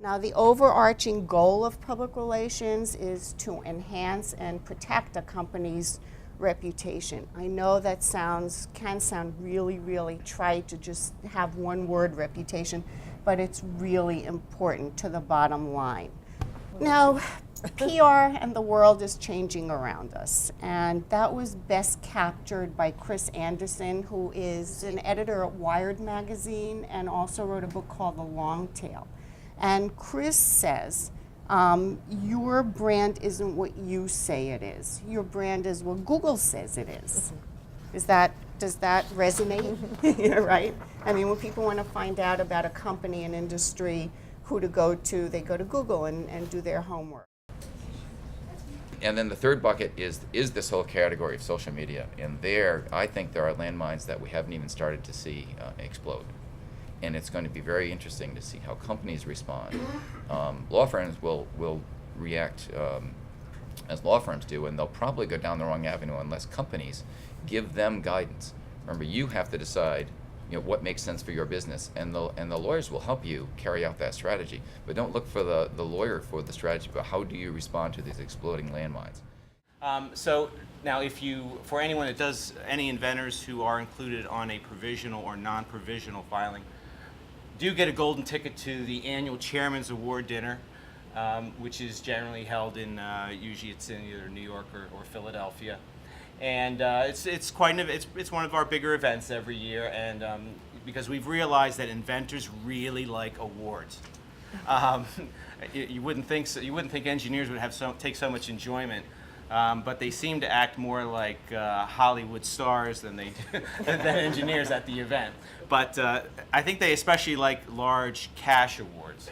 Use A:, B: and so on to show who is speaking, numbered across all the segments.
A: Now, the overarching goal of public relations is to enhance and protect a company's reputation. I know that can sound really, really trite to just have one word, reputation, but it's really important to the bottom line. Now, PR and the world is changing around us, and that was best captured by Chris Anderson, who is an editor at Wired magazine and also wrote a book called The Long Tail. And Chris says, your brand isn't what you say it is. Your brand is what Google says it is. Does that resonate? Yeah, right? I mean, when people want to find out about a company, an industry, who to go to, they go to Google and do their homework.
B: And then the third bucket is this whole category of social media. And there, I think there are landmines that we haven't even started to see explode. And it's going to be very interesting to see how companies respond. Law firms will react as law firms do, and they'll probably go down the wrong avenue unless companies give them guidance. Remember, you have to decide, what makes sense for your business, and the lawyers will help you carry out that strategy. But don't look for the lawyer for the strategy, but how do you respond to these exploding landmines?
C: So now, for anyone that does, any inventors who are included on a provisional or non-provisional filing, do get a golden ticket to the annual Chairman's Award dinner, which is generally held usually it's in either New York or Philadelphia. And it's one of our bigger events every year, and because we've realized that inventors really like awards. You wouldn't think so. You wouldn't think engineers would take so much enjoyment, but they seem to act more like Hollywood stars than engineers at the event. But I think they especially like large cash awards.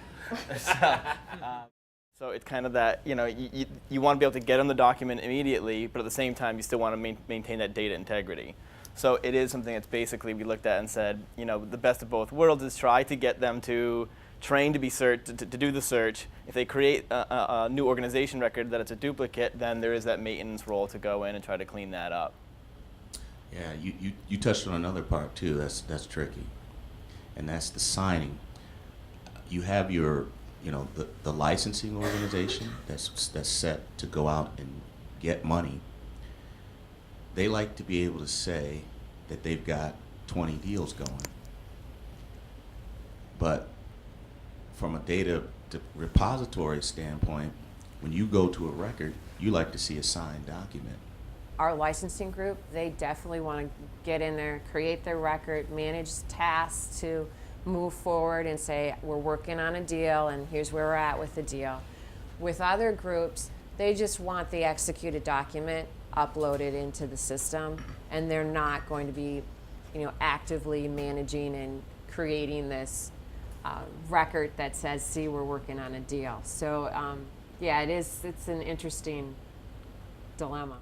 D: So it's kind of that, you want to be able to get on the document immediately, but at the same time, you still want to maintain that data integrity. So it is something that's basically we looked at and said, the best of both worlds is try to get them to train to be to do the search. If they create a new organization record that it's a duplicate, then there is that maintenance role to go in and try to clean that up.
E: Yeah, you touched on another part too. That's tricky, and that's the signing. You have your the licensing organization that's set to go out and get money. They like to be able to say that they've got 20 deals going, but from a data repository standpoint, when you go to a record, you like to see a signed document.
F: Our licensing group, they definitely want to get in there, create their record, manage tasks to move forward and say, we're working on a deal and here's where we're at with the deal. With other groups, they just want the executed document uploaded into the system, and they're not going to be actively managing and creating this record that says, see, we're working on a deal. So yeah, it's an interesting dilemma.